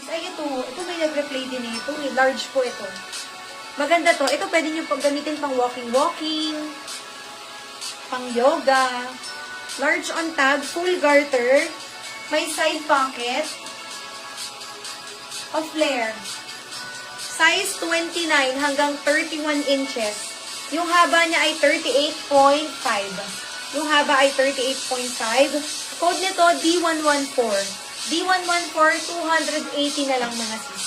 Ay, ito may nag-replay din ito. Large po ito. Maganda to. Ito pwede nyo pag gamitin pang walking, pang yoga. Large on tag, full garter. May side pocket. Of flare. Size 29 hanggang 31 inches. Yung haba niya ay 38.5. Yung haba ay 38.5. Code nito, D114. D114, 280 na lang mga sis.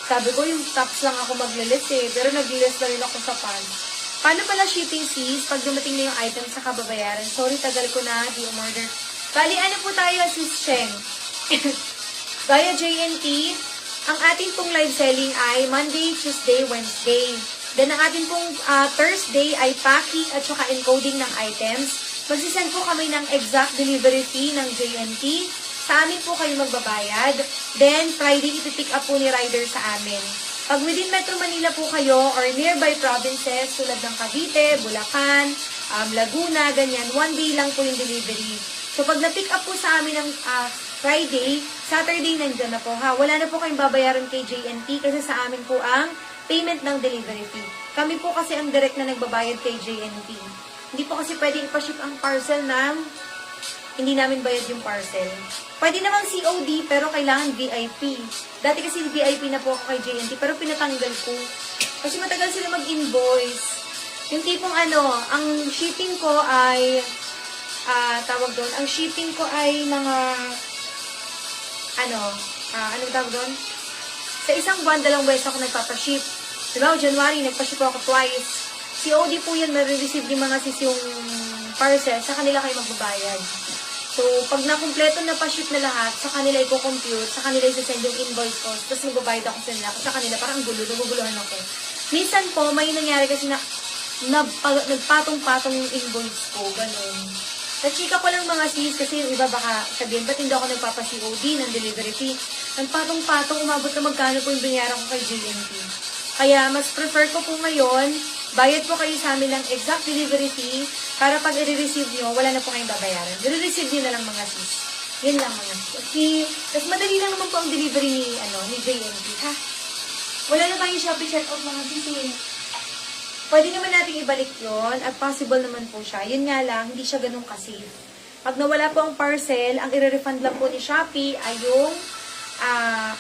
Sabi ko, yung tops lang ako maglilis eh. Pero naglilis na rin ako sa pants. Paano pala shipping sis? Pag dumating na yung item sa kababayaran. Sorry, tagal ko na. Di umorder. Bali, ano po tayo sis Sheng? Via JNT, ang ating pong live selling ay Monday, Tuesday, Wednesday. Then, ang ating pong Thursday ay packing at saka encoding ng items. Magsisend po kami ng exact delivery fee ng JNT. Sa amin po kayo magbabayad. Then, Friday, ipipick up po ni rider sa amin. Pag within Metro Manila po kayo or nearby provinces tulad ng Cavite, Bulacan, Laguna, ganyan, one day lang po yung delivery. So, pag na-pick up po sa amin ng Friday, Saturday nandyan na po ha. Wala na po kayong babayaran kay JNT kasi sa amin po ang payment ng delivery fee. Kami po kasi ang direct na nagbabayad kay JNT. Hindi po kasi pwede ipaship ang parcel ng hindi namin bayad yung parcel. Pwede naman COD pero kailangan VIP. Dati kasi VIP na po ako kay JNT pero pinatanggal ko. Kasi matagal sila mag-invoice. Yung tipong ang shipping ko ay tawag doon, ang shipping ko ay mga anong tawag doon? Sa isang buwan, 2 beses ako nagpapaship. Diba, January, nagpaship ako twice. COD po yan, marireceive yung mga sis yung parcel, sa kanila kayo magbabayad. So, pag nakumpleto na pa-ship na lahat, sa kanila i-compute, sa kanila i-send yung invoice ko, tapos magbabayad ako sa kanila, parang gulo, naguguluhan ako. Minsan po, may nangyari kasi na nagpatong-patong yung invoice ko, ganun. Nachika ko lang mga sis, kasi yung iba baka sabihin, ba't hindi ako nagpapa-COD ng delivery fee? Nagpatong-patong, umabot na magkano po yung binayaran ko kay JNT. Kaya, mas prefer ko po ngayon, bayad po kayo sa amin ng exact delivery fee, para pag i-receive nyo, wala na po kayong babayaran. I-receive nyo na lang mga sis. Yun lang mga sis. Okay. Tapos madali lang naman po ang delivery ni JNT, ha? Wala na tayong Shopee checkout mga sis. Pwede naman natin ibalik yon at possible naman po siya. Yun nga lang, hindi siya ganun ka-safe. Pag nawala po ang parcel, ang i-refund lang po ni Shopee ay yung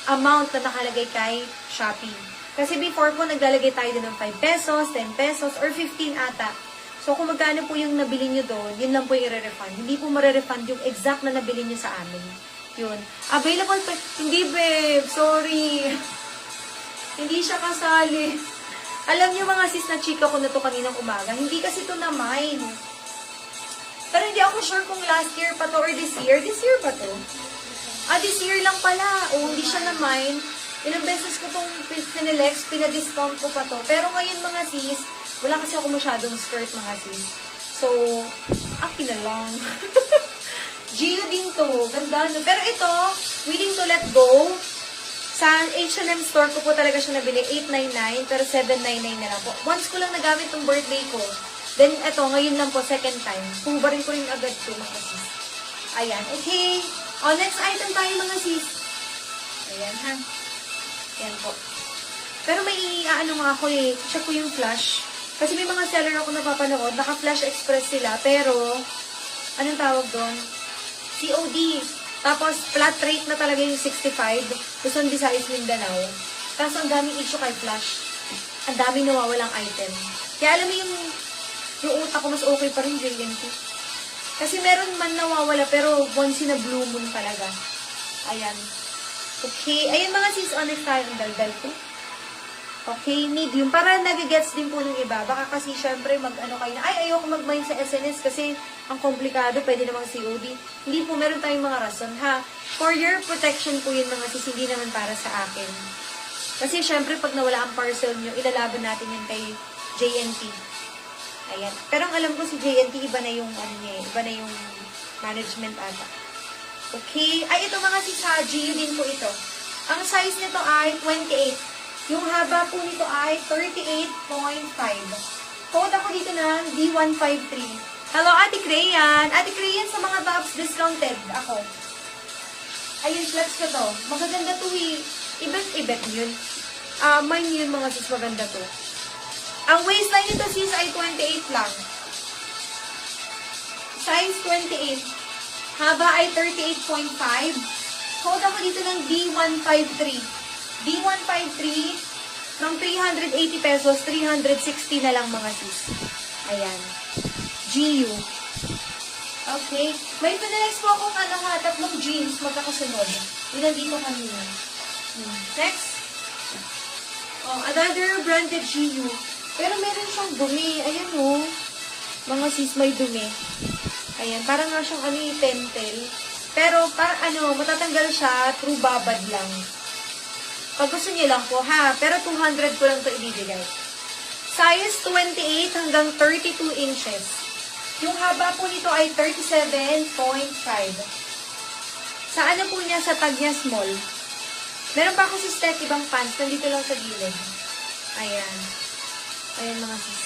amount na nakalagay kay Shopee. Kasi before po, naglalagay tayo din ng 5 pesos, 10 pesos, or 15 ata. So, kung magkano po yung nabili nyo doon, yun lang po yung i-refund. Hindi po ma-refund yung exact na nabili nyo sa amin. Yun. Available pa. Hindi, babe. Sorry. Hindi siya kasali. Alam niyo mga sis na chika ko na to kaninang umaga, hindi kasi to na mine. Pero hindi ako sure kung last year pa to or this year. This year pa to? This year lang pala. Hindi siya na mine. Ilang beses ko tong pinilex, pinadiscount ko pa to. Pero ngayon mga sis, wala kasi ako masyadong skirt mga sis. So, akin na lang. Gio din to. Ganda no. Pero ito, willing to let go. Sa H&M store ko po talaga siya nabili, 899, pero 799 na lang po. Once ko lang nagamit tong birthday ko. Then, eto, ngayon lang po, second time. Pubarin ko rin agad to, mga sis. Ayan, okay. Next item tayo, mga sis. Ayan, ha. Ayan po. Pero may nga ako check ko yung flash. Kasi may mga seller ako napapanood, naka-flash express sila, pero, anong tawag doon? COD. Tapos, flat rate na talaga yung 65. Luzon, Visayas, Mindanao. Kaso, ang daming issue kay Flash. Ang daming nawawalang item. Kaya alam mo yung utak ko, mas okay pa rin JNT. Kasi meron man nawawala, pero once in a blue moon talaga. Ayan. Okay. Ayan mga sis, honest tayo. Ang daldal ko. Okay, medium. Para nagigets din po ng iba. Baka kasi syempre mag-ano kayo na, ay, ayoko mag-mine sa SNS kasi ang komplikado, pwede namang COD. Hindi po, meron tayong mga rason, ha? For your protection po yun mga sis, hindi naman para sa akin. Kasi syempre, pag nawala ang parcel nyo, ilalaban natin yan kay JNT. Ayan. Pero ang alam ko si JNT, iba na yung, iba na yung management ata. Okay. Ay, ito mga sis, ha? GU din po ito. Ang size nito ay 28. Yung haba po nito ay 38.5. Code ako dito ng D153. Hello, Ate Crayan. Ate Crayan, sa mga tops, discounted ako. Ayun, flex ko to. Magaganda to eh. Ibet yun. Mine yun mga sis, maganda to. Ang waistline nito sis ay 28 lang. Size 28. Haba ay 38.5. Code ako dito ng D153. D153 from 380 pesos, 360 na lang mga sis. Ayan. GU. Okay. May pinanext po akong tatlong jeans magkakasunod. Yun nandito kanina. Next. Oh, another branded GU. Pero meron siyang dumi. Ayan o. Mga sis, may dumi. Ayan. Parang nga siyang pentel. Pero, matatanggal siya through babad lang. Pag gusto niyo lang po, ha? Pero 200 ko lang ito ibibigay. Size 28 hanggang 32 inches. Yung haba po nito ay 37.5. Sa ano po niya, sa tag niya small. Meron pa ako si Steph ibang pants. Nandito lang sa gilid. Ayan. Ayan mga sis.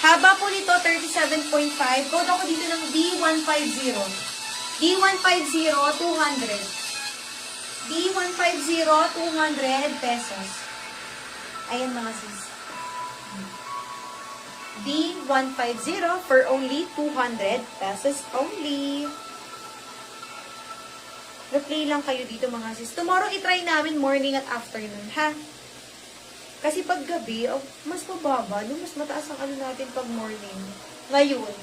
Haba po nito, 37.5. Code ako dito ng D150. D150, 200. D150, 200 pesos. Ayan mga sis. D150 for only 200 pesos only. Replay lang kayo dito mga sis. Tomorrow itry namin morning at afternoon, ha? Kasi pag gabi, mas mababa, no? Mas mataas ang natin pag morning. Ngayon.